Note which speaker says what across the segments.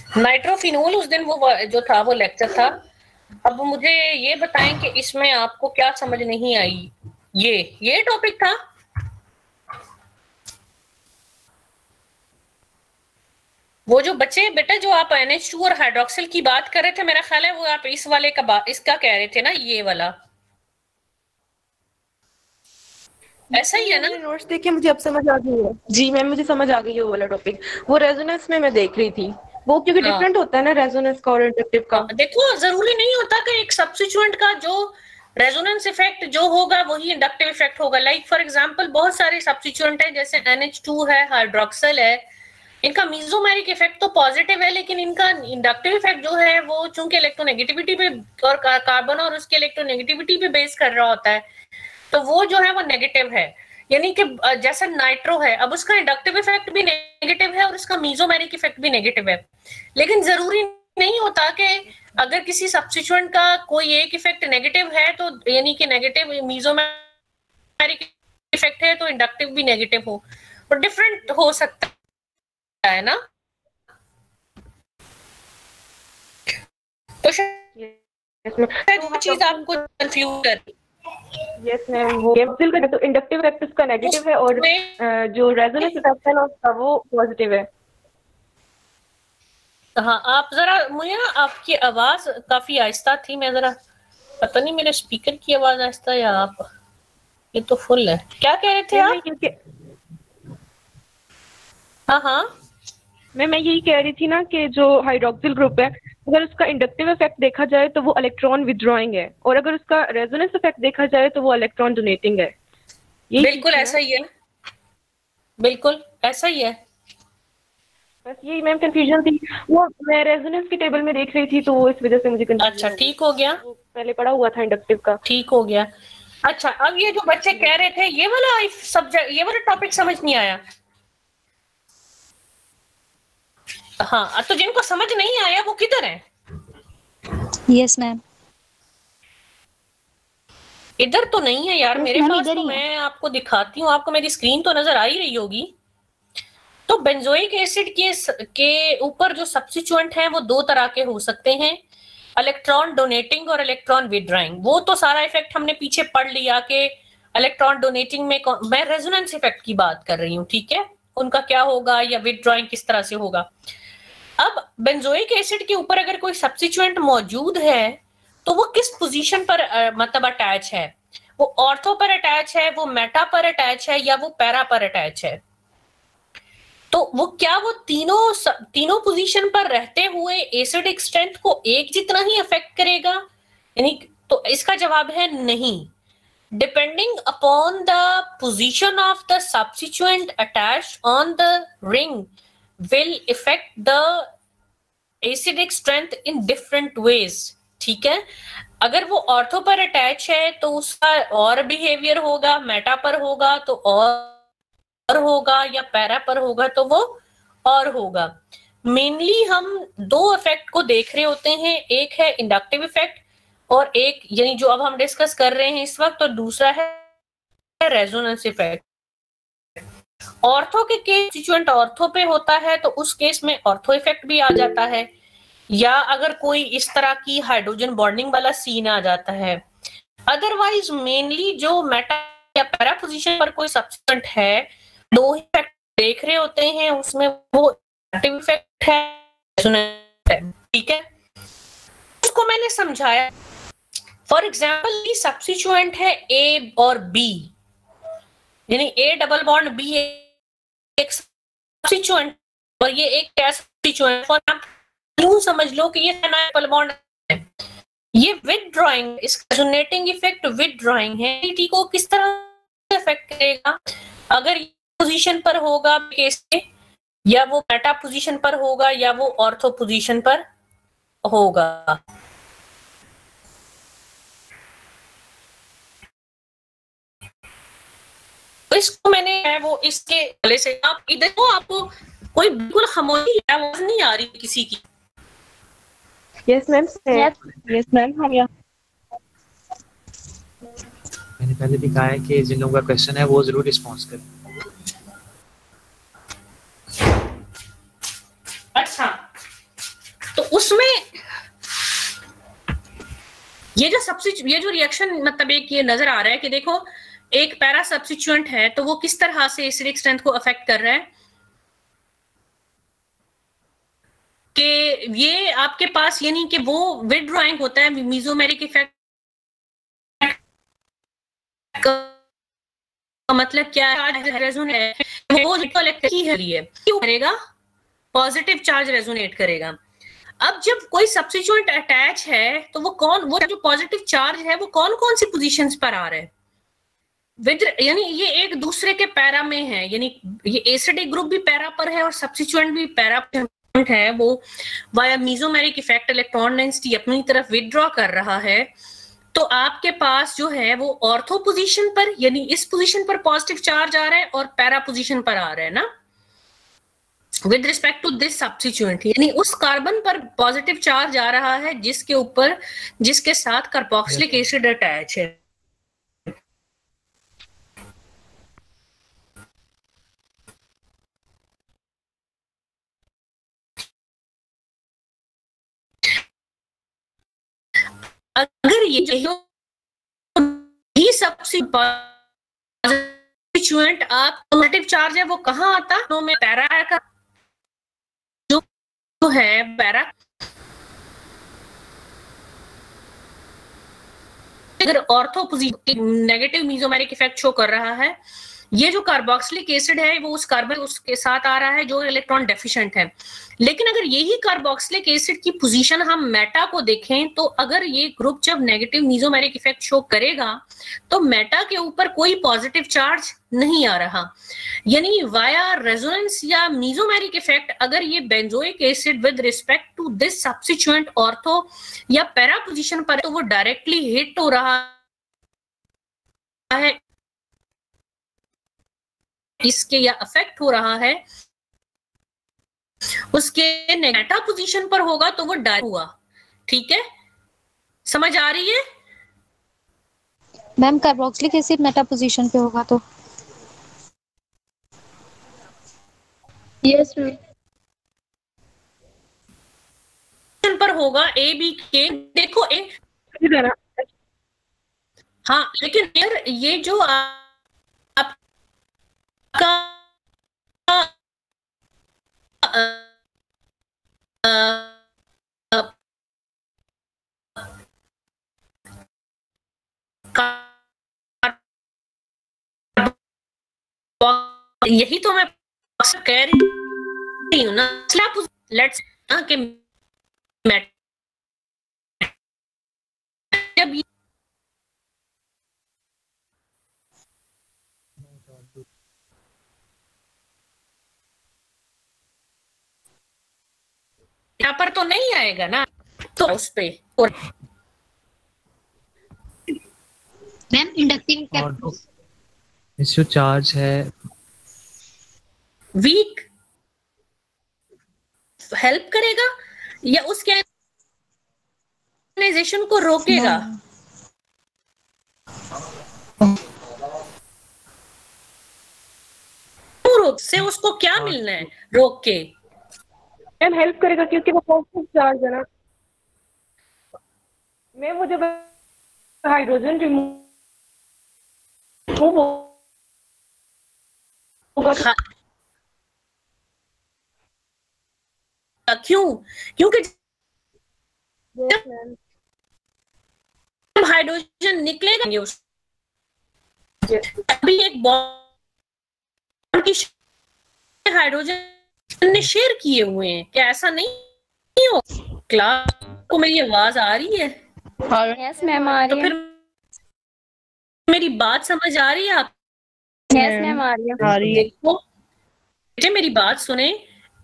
Speaker 1: Nitrophenol उस दिन वो जो था वो लेक्चर था। अब मुझे ये बताएं कि इसमें आपको क्या समझ नहीं आई। ये टॉपिक था। वो जो बच्चे बेटा जो आप NH2 और हाइड्रोक्सिल की बात कर रहे थे, मेरा ख्याल है वो आप इस वाले का इसका कह रहे थे ना, ये वाला। ऐसा ही है ना?
Speaker 2: मैंने नोट्स देखे, मुझे अब समझ आ गई है। जी मैम, मुझे समझ आ गई है वो वाला टॉपिक। वो रेजोनेंस में मैं देख रही थी वो, क्योंकि
Speaker 1: हाँ
Speaker 2: डिफरेंट होता है ना रेजोनेंस का और इंडक्टिव का।
Speaker 1: देखो, जरूरी नहीं होता कि एक सब्स्टिट्यूएंट का जो रेजोनेंस इफेक्ट जो होगा वही इंडक्टिव इफेक्ट होगा। लाइक फॉर एग्जांपल बहुत सारे सब्स्टिट्यूएंट है, जैसे NH2 है, हाइड्रोक्सिल है, इनका मीजोमेरिक इफेक्ट तो पॉजिटिव है, लेकिन इनका इंडक्टिव इफेक्ट जो है वो चूंकि इलेक्ट्रोनेगेटिविटी पे और कार्बन और उसके इलेक्ट्रोनेगेटिविटी पे बेस कर रहा होता है, तो वो जो है वो नेगेटिव है। यानी कि जैसे नाइट्रो है, अब उसका इंडक्टिव इफेक्ट भी नेगेटिव है और उसका मीजोमेरिक इफेक्ट भी नेगेटिव है। लेकिन जरूरी नहीं होता कि अगर किसी सब्स्टिट्यूएंट का कोई एक इफेक्ट नेगेटिव है तो यानी कि नेगेटिव मीजोमेरिक इफेक्ट है तो इंडक्टिव भी नेगेटिव हो, और डिफरेंट हो सकता है ना। तो शायद वो चीज आपको कंफ्यूज कर रही।
Speaker 2: यस मैम, वो कैप्सूल का तो इंडक्टिव इफेक्ट उसका नेगेटिव है और जो रेजोनेंस इफेक्ट है ना उसका वो पॉजिटिव है।
Speaker 1: हाँ, आप जरा मुझे ना, आपकी आवाज काफी आहिस्ता थी, मैं जरा पता नहीं मेरे स्पीकर की आवाज आहिस्ता या आप, ये तो फुल है। क्या कह रहे थे आप? हाँ हाँ
Speaker 2: मैं यही कह रही थी ना कि जो हाइड्रोक्सिल ग्रुप है, अगर उसका इंडक्टिव इफेक्ट देखा जाए तो वो इलेक्ट्रॉन विथड्रॉइंग है, और अगर उसका रेजोनेंस इफेक्ट देखा जाए तो वो इलेक्ट्रॉन डोनेटिंग है।
Speaker 1: बिल्कुल ऐसा ही है, बिल्कुल ऐसा ही है।
Speaker 2: बस यही मैम कंफ्यूजन थी। वो मैं रेजोनेंस की टेबल में देख रही थी तो इस वजह से मुझे कंफ्यूजन।
Speaker 1: अच्छा ठीक हो गया,
Speaker 2: पहले पढ़ा हुआ था इंडक्टिव का।
Speaker 1: ठीक हो गया। अच्छा, अब ये जो बच्चे कह रहे थे ये वाला सब्जेक्ट, ये वाला टॉपिक समझ नहीं आया। हाँ, तो जिनको समझ नहीं आया वो किधर है?
Speaker 3: Yes ma'am.
Speaker 1: इधर तो नहीं है यार मेरे पास, तो मैं आपको दिखाती हूँ, आपको मेरी स्क्रीन तो नजर आ ही रही होगी। तो बेंजोइक एसिड के ऊपर जो सब्स्टिट्यूएंट हैं वो दो तरह के हो सकते हैं, इलेक्ट्रॉन डोनेटिंग और इलेक्ट्रॉन विदड्राइंग। वो तो सारा इफेक्ट हमने पीछे पढ़ लिया कि इलेक्ट्रॉन डोनेटिंग में मैं रेजोनेंस इफेक्ट की बात कर रही हूँ, ठीक है, उनका क्या होगा या विदड्राइंग किस तरह से होगा। अब बेंजोइक एसिड के ऊपर अगर कोई सब्स्टिट्यूएंट मौजूद है तो वो किस पोजीशन पर मतलब अटैच है? वो ऑर्थो पर अटैच है, वो मेटा पर अटैच है, या वो पैरा पर अटैच है? तो वो क्या वो तीनों पोजीशन पर रहते हुए एसिडिक स्ट्रेंथ को एक जितना ही अफेक्ट करेगा? यानी तो इसका जवाब है नहीं। Depending upon the position of the substituent attached on the ring will affect the acidic strength in different ways, ठीक है। अगर वो ऑर्थो पर अटैच है तो उसका और बिहेवियर होगा, मेटा पर होगा तो और होगा, या पैरा पर होगा तो वो और होगा। मेनली हम दो इफेक्ट को देख रहे होते हैं, एक है इंडक्टिव इफेक्ट और एक यानी जो अब हम डिस्कस कर रहे हैं इस वक्त, और दूसरा है रेजोनेंस इफेक्ट। ऑर्थो के केस सब्स्टिट्यूएंट ऑर्थो पे होता है तो उस केस में ऑर्थो इफेक्ट भी आ जाता है, या अगर कोई इस तरह की हाइड्रोजन बॉन्डिंग वाला सीन आ जाता है। अदरवाइज मेनली जो मेटा या पैरा पोजीशन पर कोई सब्स्टिट्यूएंट है, दो इफेक्ट देख रहे होते हैं, उसमें वो एक्टिव इफेक्ट है, ठीक है। उसको मैंने समझाया। फॉर एग्जाम्पल ये सब्स्टिट्यूएंट है ए और बी, यानी ए डबल बॉन्ड बी एक सब्स्टिट्यूएंट और ये एक क्या सब्स्टिट्यूएंट, फॉर यूं समझ लो कि ये डबल बॉन्ड है। ये विदड्रॉइंग, इसका रेजोनेटिंग इफेक्ट विदड्रॉइंग है, टी को किस तरह इफेक्ट करेगा? अगर ये पोजीशन पर होगा केस में, या वो मेटा पोजीशन पर होगा, या वो ऑर्थो पोजीशन पर होगा। तो इसको मैंने वो इसके पहले से आप इधर को आपको कोई बिल्कुल खामोशी आवाज नहीं आ रही किसी की।
Speaker 2: यस मैम, यस मैम, हम यहाँ
Speaker 4: मैंने पहले भी कहा है कि जिन लोगों का क्वेश्चन है वो जरूर रिस्पॉन्स करें।
Speaker 1: अच्छा, तो उसमें ये जो रिएक्शन मतलब एक ये नजर आ रहा है कि देखो एक पैरा सब्स्टिट्यूएंट है तो वो किस तरह से एसिडिक स्ट्रेंथ को अफेक्ट कर रहा है कि ये आपके पास यानी कि वो विथड्रॉइंग होता है मीजोमेरिक इफेक्ट का मतलब क्या है, वो क्यों करेगा, पॉजिटिव चार्ज रेजोनेट करेगा। अब जब कोई सब्स्टिट्यूएंट अटैच है तो वो जो पॉजिटिव चार्ज है वो कौन कौन सी पोजीशंस पर आ रहा है यानी ये एक दूसरे के पैरा में है, यानी ये एसिडिक ग्रुप भी पैरा पर है और सब्स्टिट्यूएंट भी पैरा पर है, वो via mesomeric effect electron density अपनी तरफ विथड्रॉ कर रहा है। तो आपके पास जो है वो ऑर्थो पोजीशन पर यानी इस पोजीशन पर पॉजिटिव चार्ज आ रहा है और पैरा पोजीशन पर आ रहा है ना with respect to this substituent, यानी उस कार्बन पर पॉजिटिव चार्ज आ रहा है जिसके साथ कार्बोक्सिलिक एसिड अटैच है। अगर ये सब्स्टिट्यूएंट आप पॉजिटिव चार्ज है वो कहाँ आता है, तो में पैरा का जो है पैरा, अगर ortho position negative mesomeric effect show कर रहा है, ये जो कार्बोक्सिलिक एसिड है वो उस कार्बन उसके साथ आ रहा है जो इलेक्ट्रॉन डेफिशिएंट है। लेकिन अगर यही कार्बोक्सिलिक एसिड की पोजीशन हम मेटा को देखें तो अगर ये ग्रुप जब नेगेटिव मीजोमेरिक इफेक्ट शो करेगा तो मेटा के ऊपर कोई पॉजिटिव चार्ज नहीं आ रहा, यानी वाया रेजोनेंस या मीजोमेरिक इफेक्ट अगर ये benzoic acid with respect to this substituent ortho या पैरा पोजीशन पर तो वो डायरेक्टली हिट हो रहा है इसके या अफेक्ट हो रहा है उसके नेगेटिव पोजीशन पर होगा तो वो डाई हुआ। ठीक है, समझ आ रही है
Speaker 3: ma'am? Carboxylic acid Meta position पे होगा तो
Speaker 2: यस मैम
Speaker 1: पर होगा ए बी के, देखो हाँ, लेकिन यार ये जो आपका यही तो मैं कह रही हूँ ना, लेट्स कि जब यहाँ पर तो नहीं आएगा ना, तो उस पे
Speaker 3: मैम इंडक्टिव
Speaker 4: जो चार्ज है
Speaker 1: वीक हेल्प करेगा या उसके आयनाइजेशन को रोकेगा? रोक से उसको क्या मिलना है रोक के?
Speaker 2: मैम हेल्प करेगा क्योंकि वो पॉजिटिव चार्ज है ना मैम, वो जब हाइड्रोजन रिमूव होगा
Speaker 1: क्यों? क्योंकि हाइड्रोजन निकलेगा उस अभी एक बॉन्ड की हाइड्रोजन ने शेयर किए हुए हैं, क्या ऐसा नहीं हो? क्लास को मेरी आवाज आ रही है?
Speaker 2: यस मैम आ रही है।
Speaker 1: तो फिर मेरी बात समझ आ रही है आप?
Speaker 2: यस मैम आ रही है।
Speaker 1: देखो बेटे मेरी बात सुने,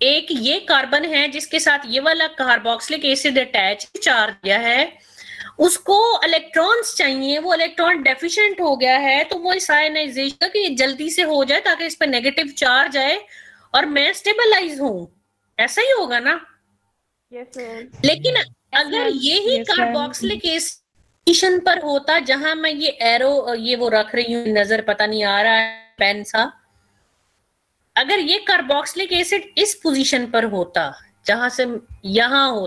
Speaker 1: एक ये कार्बन है जिसके साथ ये वाला कार्बोक्सिलिक एसिड अटैच चार्ज किया है, उसको इलेक्ट्रॉन्स चाहिए, वो इलेक्ट्रॉन डेफिशिएंट हो गया है तो वो इस आयनाइजेशन की जल्दी से हो जाए ताकि इस पर नेगेटिव चार्ज आए और मैं स्टेबलाइज हूं, ऐसा ही होगा ना?
Speaker 2: Yes ma'am.
Speaker 1: लेकिन अगर यही कार्बोक्सिलिक एसिड पर होता जहां मैं ये एरो ये वो रख रही हूँ, नजर पता नहीं आ रहा है पेन सा, अगर ये कार्बोक्सिलिक एसिड इस पोजीशन पर होता जहां से यहां हो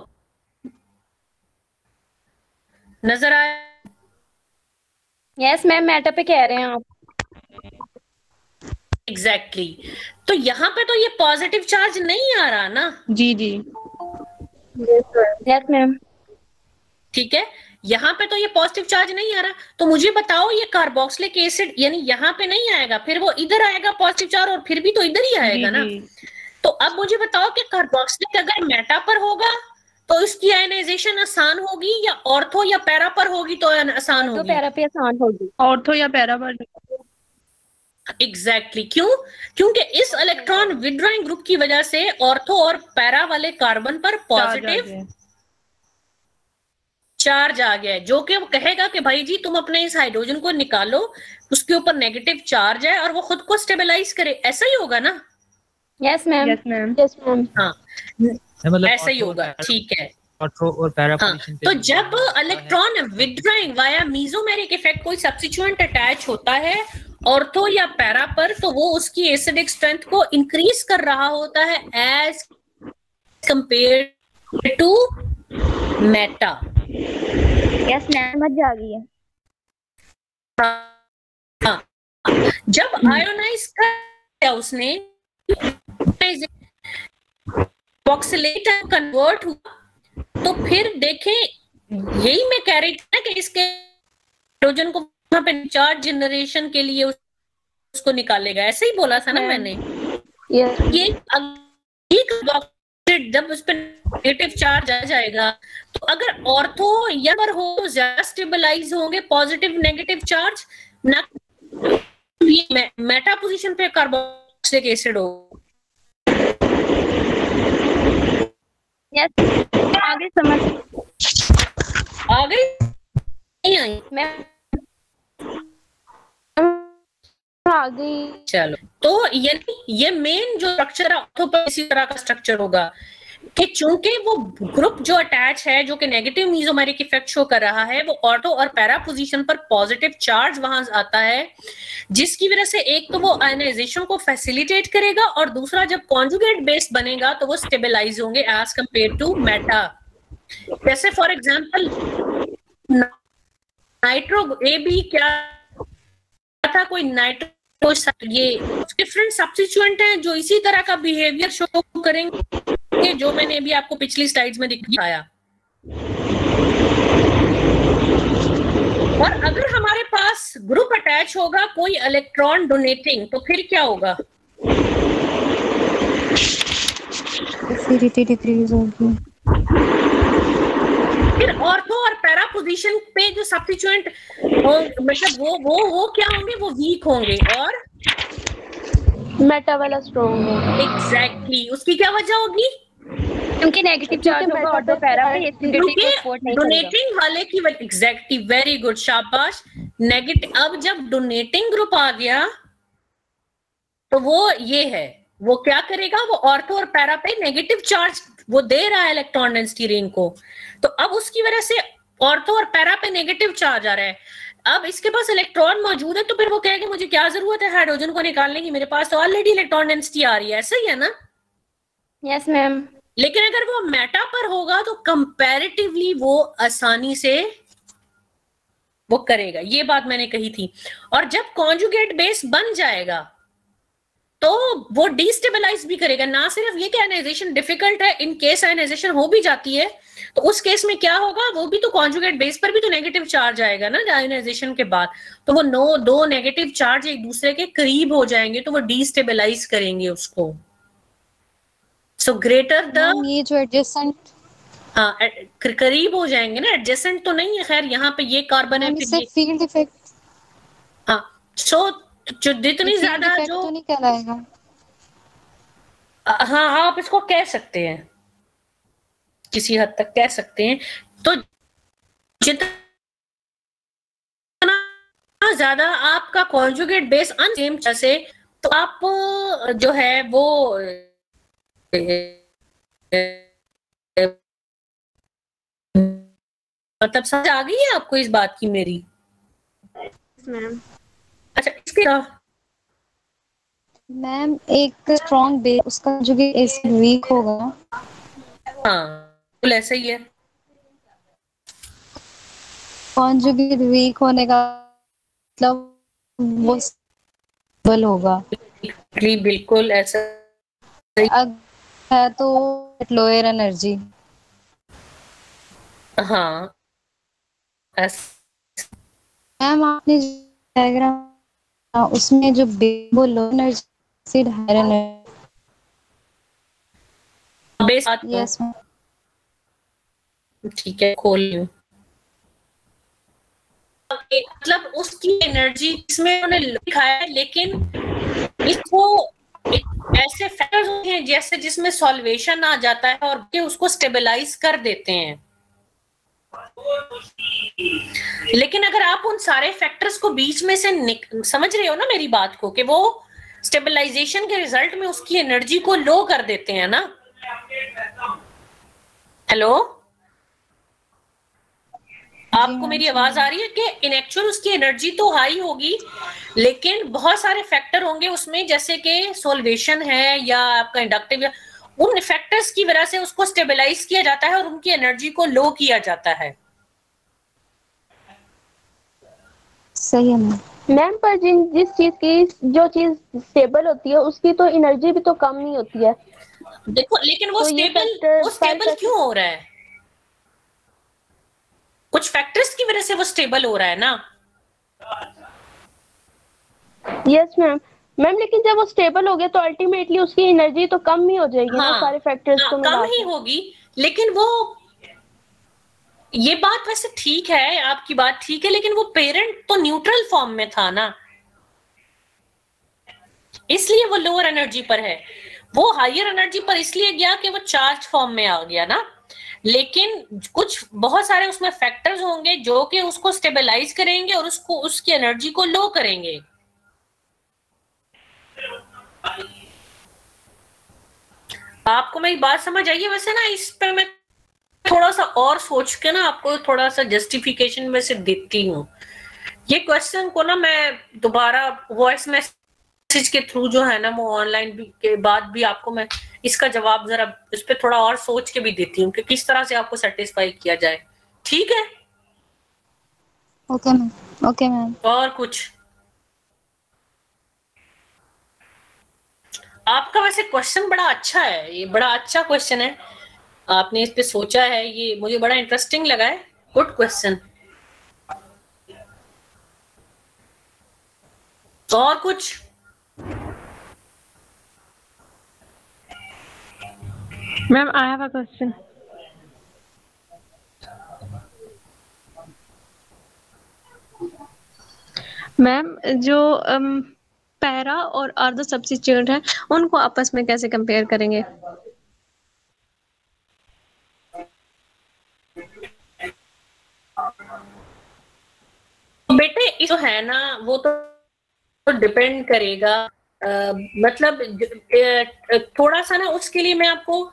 Speaker 1: नजर आया?
Speaker 2: यस मैम, मेटा पे कह रहे हैं आप।
Speaker 1: एग्जैक्टली तो यहाँ पे तो ये पॉजिटिव चार्ज नहीं आ रहा ना।
Speaker 2: जी जी, यस मैम।
Speaker 1: ठीक है, यहाँ पे तो ये पॉजिटिव चार्ज नहीं आ रहा, तो मुझे बताओ ये कार्बोक्सिलिक एसिड यानी यहाँ पे नहीं आएगा, फिर वो इधर आएगा पॉजिटिव चार्ज, और फिर भी तो इधर ही आएगा ना। तो अब मुझे बताओ कि कार्बोक्सिलिक अगर मेटा पर होगा तो इसकी आयनाइजेशन आसान होगी, या ऑर्थो या पैरा पर होगी तो आसान होगी?
Speaker 2: पैरा पे आसान होगी, ऑर्थो या पैरा पर।
Speaker 1: एग्जैक्टली क्यों? क्योंकि इस इलेक्ट्रॉन विड्रॉइंग ग्रुप की वजह से ऑर्थो और पैरा वाले कार्बन पर पॉजिटिव चार्ज आ गया है, जो कि वो कहेगा कि भाई जी तुम अपने इस हाइड्रोजन को निकालो, उसके ऊपर नेगेटिव चार्ज है और वो खुद को स्टेबलाइज करे। ऐसा ही होगा ना?
Speaker 2: Yes ma'am, yes ma'am, yes ma'am.
Speaker 1: हाँ
Speaker 4: मतलब
Speaker 1: ऐसा ही होगा, ठीक है।
Speaker 4: ऑर्थो और पैरा
Speaker 1: हाँ,
Speaker 4: पोजीशन पे
Speaker 1: तो जब electron withdrawing via mesomeric effect कोई सब्स्टिट्यूएंट अटैच होता है ऑर्थो या पैरा पर, तो वो उसकी एसिडिक स्ट्रेंथ को इंक्रीज कर रहा होता है as compare to meta.
Speaker 2: Yes ma'am, समझ आ गई है।
Speaker 1: हाँ, जब आयोनाइज कर दिया उसने, ऑक्सीलेट कन्वर्ट हुआ, तो फिर देखें, यही मैं कह रही थी ना कि इसके हाइड्रोजन को वहां पे चार्ज जनरेशन के लिए उसको निकालेगा, ऐसे ही बोला था ना मैंने। ये जब उस पर नेगेटिव चार्ज आ जाएगा, तो अगर ऑर्थो या पर हो तो ज्यादा स्टेबलाइज होंगे पॉजिटिव नेगेटिव चार्ज ना, मेटा पोजीशन पे कार्बोक्सिलिक एसिड हो।
Speaker 2: यस, आगे समझ
Speaker 1: आ गई? नहीं आई?
Speaker 2: मैं आ गई।
Speaker 1: चलो, तो ये मेन जो स्ट्रक्चर है ऑर्थो पर इसी तरह का स्ट्रक्चर होगा कि चूंकि वो ग्रुप जो अटैच है जो कि नेगेटिव मीजोमेरिक इफेक्ट शो कर रहा है, वो ऑर्थो और पैरा पोजीशन पर पॉजिटिव चार्ज वहां आता है, जिसकी वजह से एक तो वो आयनाइजेशन को फैसिलिटेट करेगा, और दूसरा जब कॉन्जुगेट बेस बनेगा तो वो स्टेबलाइज होंगे एज कंपेयर टू मेटा। जैसे for example nitro A B क्या था, कोई नाइट्रो, ये डिफरेंट सब्स्टिट्यूएंट हैं जो इसी तरह का बिहेवियर शो करेंगे जो मैंने अभी आपको पिछली स्लाइड्स में दिखाया। और अगर हमारे पास ग्रुप अटैच होगा कोई इलेक्ट्रॉन डोनेटिंग, तो फिर क्या होगा?
Speaker 3: एसिडिटी डिक्रीज होगी।
Speaker 1: फिर ऑर्थो और पैरा पोजीशन पे जो सब्स्टिट्यूएंट मतलब वो क्या होंगे? वो वीक होंगे और
Speaker 2: मेटा वाला स्ट्रॉन्ग होगा।
Speaker 1: एग्जैक्टली उसकी क्या वजह होगी?
Speaker 2: क्योंकि नेगेटिव चार्ज होगा ऑर्थो पैरा पे, एसिडिटी को सपोर्ट नहीं करेगा।
Speaker 1: डोनेटिंग वाले की वजह, एग्जैक्टली, वेरी गुड, शाबाश। नेगेटिव, अब जब डोनेटिंग ग्रुप आ गया तो वो ये है, वो क्या करेगा? वो ऑर्थो और पैरा पे नेगेटिव चार्ज वो दे रहा है इलेक्ट्रॉन डेंसिटी रिंग को, तो अब उसकी वजह से ऑर्थो और पैरा पे नेगेटिव चार्ज आ रहा है। अब इसके पास इलेक्ट्रॉन मौजूद है, तो फिर वो कहेगा मुझे क्या जरूरत है हाइड्रोजन को निकालने की, मेरे पास तो ऑलरेडी इलेक्ट्रॉन डेंसिटी आ रही है। ऐसा ही है ना?
Speaker 2: Yes ma'am.
Speaker 1: लेकिन अगर वो मेटा पर होगा तो कंपैरेटिवली वो आसानी से वो करेगा, ये बात मैंने कही थी। और जब कॉन्जुगेट बेस बन जाएगा तो वो डिस्टेबलाइज भी करेगा। ना सिर्फ ये कि आयनाइजेशन डिफिकल्ट है, इन केस आयनाइजेशन हो भी जाती है तो उस केस में क्या होगा? वो भी तो कॉन्जुगेट बेस पर भी तो नेगेटिव चार्ज आएगा ना आयनाइजेशन के बाद, तो वो दो नेगेटिव चार्ज एक दूसरे के करीब हो जाएंगे, तो वो डिस्टेबलाइज करेंगे उसको। सो ग्रेटर द,
Speaker 3: ये जो एडजेसेंट,
Speaker 1: हाँ करीब हो जाएंगे ना, एडजेसेंट तो नहीं है, खैर यहाँ पे ये कार्बन है, फिर ये
Speaker 3: फील्ड इफेक्ट।
Speaker 1: हाँ, सो जो जितनी ज्यादा जो
Speaker 3: तो नहीं कहलाएगा।
Speaker 1: हाँ आप इसको कह सकते हैं, किसी हद तक कह सकते हैं। तो जितना ज्यादा आपका कॉन्जुगेट बेस अनसेम से, तो आप जो है वो मतलब समझ आ गई है आपको इस बात की मेरी?
Speaker 2: मैम
Speaker 1: अच्छा, इसके
Speaker 3: मैम एक स्ट्रॉन्ग बेस, उसका जो भी एसिड वीक होगा।
Speaker 1: हाँ बिल्कुल ऐसा ही है।
Speaker 3: कॉन्जुगेट वीक होने का मतलब वो स्टेबल होगा।
Speaker 1: बिल्कुल ऐसा
Speaker 3: अगर है तो लोअर एनर्जी।
Speaker 1: हाँ
Speaker 3: मैम आपने डायग्राम उसमें जो वो low energy acid higher energy. Yes ma'am.
Speaker 1: ठीक है, खोल लूं। मतलब उसकी एनर्जी इसमें उन्होंने लिखा है, लेकिन इसको ऐसे फैक्टर्स होते हैं जैसे जिसमें सॉल्वेशन आ जाता है और के उसको स्टेबलाइज कर देते हैं। लेकिन अगर आप उन सारे फैक्टर्स को बीच में से समझ रहे हो ना मेरी बात को, कि वो स्टेबलाइजेशन के रिजल्ट में उसकी एनर्जी को लो कर देते हैं ना। हेलो, आपको मेरी आवाज आ रही है? कि इन एक्चुअल उसकी एनर्जी तो हाई होगी, लेकिन बहुत सारे फैक्टर होंगे उसमें, जैसे कि सोल्वेशन है या आपका इंडक्टिव, उन फैक्टर्स की वजह से उसको स्टेबलाइज किया जाता है और उनकी एनर्जी को लो किया जाता है।
Speaker 3: सही है
Speaker 2: मैम। पर जिस चीज की जो चीज स्टेबल होती है उसकी तो एनर्जी भी तो कम ही होती है।
Speaker 1: देखो, लेकिन वो
Speaker 2: तो
Speaker 1: स्टेबल क्यों हो रहा है? कुछ फैक्टर्स की वजह से वो स्टेबल हो रहा है ना।
Speaker 2: Yes ma'am. मैम लेकिन जब वो स्टेबल हो गया तो अल्टीमेटली उसकी एनर्जी तो कम ही हो जाएगी ना, सारे फैक्टर्स को
Speaker 1: कम
Speaker 2: मिला
Speaker 1: ही
Speaker 2: के।
Speaker 1: होगी। लेकिन वो, ये बात वैसे ठीक है, आपकी बात ठीक है, लेकिन वो पेरेंट तो न्यूट्रल फॉर्म में था ना, इसलिए वो लोअर एनर्जी पर है। वो हायर एनर्जी पर इसलिए गया कि वो चार्ज फॉर्म में आ गया ना। लेकिन कुछ बहुत सारे उसमें फैक्टर्स होंगे जो कि उसको स्टेबलाइज करेंगे और उसको उसकी एनर्जी को लो करेंगे। आपको मेरी बात समझ आई है? वैसे ना इस पे मैं थोड़ा सा और सोच के ना आपको थोड़ा सा जस्टिफिकेशन में से देती हूँ। ये क्वेश्चन को ना मैं दोबारा वॉइस मैसेज के थ्रू जो है ना, वो ऑनलाइन के बाद भी आपको मैं इसका जवाब जरा इस पे थोड़ा और सोच के भी देती हूँ कि किस तरह से आपको सेटिस्फाई किया जाए। ठीक है?
Speaker 3: Okay ma'am. Okay ma'am.
Speaker 1: और कुछ आपका वैसे क्वेश्चन बड़ा अच्छा है, ये बड़ा अच्छा क्वेश्चन है, आपने इस पे सोचा है, ये मुझे बड़ा इंटरेस्टिंग लगा है। Good question. और कुछ?
Speaker 2: Ma'am I have a question. Ma'am जो पैरा और अर्ध सब्स्टिट्यूट है उनको आपस में कैसे कंपेयर करेंगे?
Speaker 1: बेटे जो है ना वो तो डिपेंड करेगा, मतलब थोड़ा सा ना उसके लिए मैं आपको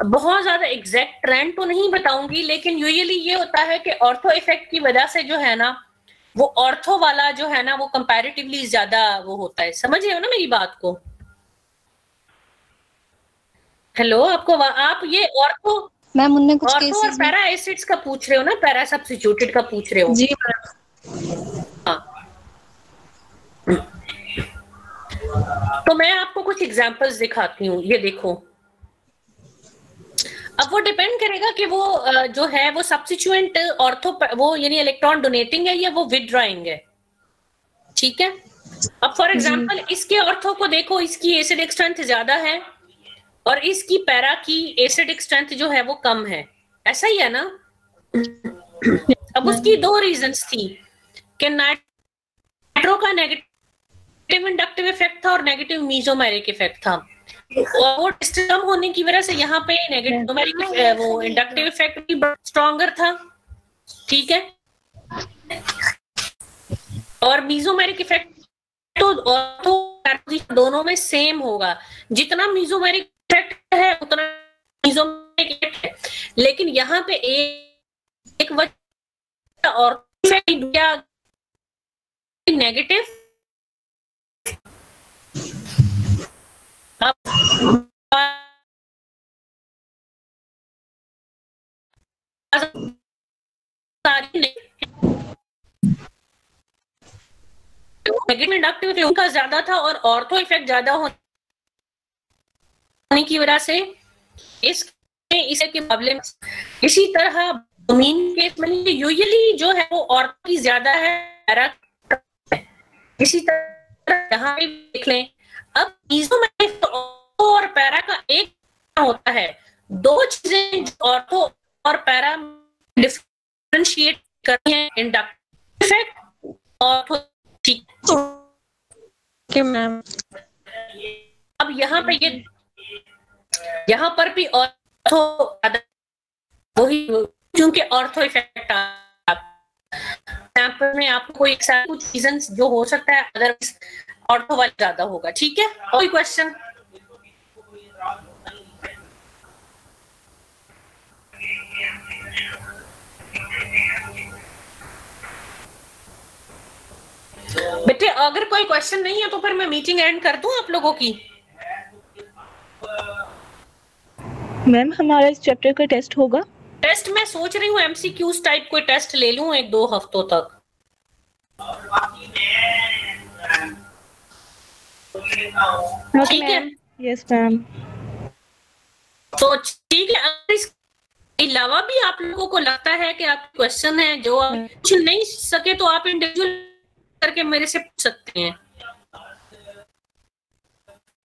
Speaker 1: बहुत ज्यादा एग्जैक्ट ट्रेंड तो नहीं बताऊंगी, लेकिन यूजुअली ये होता है कि ऑर्थो इफेक्ट की वजह से जो है ना, वो ऑर्थो वाला जो है ना वो कंपैरेटिवली ज्यादा वो होता है। समझ रहे हो ना मेरी बात को? हेलो, आपको आप ये ऑर्थो
Speaker 3: मैम उनने कुछ
Speaker 1: ऑर्थो और
Speaker 3: केसेस में
Speaker 1: पैरा एसिड्स का पूछ रहे हो ना, पैरा सब्स्टिट्यूटेड का पूछ रहे हो?
Speaker 2: जी मैम।
Speaker 1: हाँ, तो मैं आपको कुछ एग्जांपल्स दिखाती हूँ, ये देखो। अब वो डिपेंड करेगा कि वो जो है वो सब्स्टिट्यूएंट ऑर्थो वो यानी इलेक्ट्रॉन डोनेटिंग है या वो विदड्रॉइंग है। ठीक है? अब फॉर एग्जांपल इसके ऑर्थो को देखो, इसकी एसिडिक स्ट्रेंथ ज्यादा है और इसकी पैरा की एसिडिक स्ट्रेंथ जो है वो कम है। ऐसा ही है ना? अब उसकी दो रीजंस थी कि नाइट्रो का नेगेटिव इंडक्टिव इफेक्ट था और नेगेटिव मीजोमेरिक इफेक्ट था। और वो कम होने की वजह से यहाँ पे नेगेटिव वो इंडक्टिव इफेक्ट भी स्ट्रॉन्गर था। ठीक है? और मीजोमेरिक इफेक्ट तो दोनों में सेम होगा। जितना मीजोमेरिक इफेक्ट है उतना मीजोमेरिक इफेक्ट है, लेकिन यहाँ पे एक वजह और नेगेटिव नेगेटिव इंडक्टिविटी उनका ज्यादा था और ऑर्थो इफेक्ट ज्यादा होने की वजह से इसे के मुकाबले में इसी तरह डोमेन केस में यूजुअली जो है वो ऑर्थो की ज्यादा है। इसी तरह यहाँ पे देख लें, अब मीजो में ऑर्थो और पैरा का एक होता है, दो चीजें जो ऑर्थो और पैरा डिफरेंशिएट करती हैं, इंडक्टिव इफेक्ट ऑर्थो। ठीक मैम। अब यहाँ पर भी ऑर्थो वही, क्योंकि ऑर्थो इफेक्ट सैंपल में आपको कोई कुछ रीजंस जो हो सकता है, अदरवाइज ऑर्थो वाला ज्यादा होगा। ठीक है, कोई क्वेश्चन? बेटे अगर कोई क्वेश्चन नहीं है तो फिर मैं मीटिंग एंड कर दूं आप लोगों की।
Speaker 2: मैम हमारा इस चैप्टर का टेस्ट होगा?
Speaker 1: टेस्ट मैं सोच रही हूँ एमसीक्यूज टाइप कोई टेस्ट ले लूं 1-2 हफ्तों तक। ठीक है?
Speaker 2: Yes ma'am.
Speaker 1: तो ठीक है, अगर इसके अलावा भी आप लोगों को लगता है कि आप क्वेश्चन है जो आप पूछ नहीं सके तो आप इंडिविजुअल करके मेरे से पूछ सकते हैं।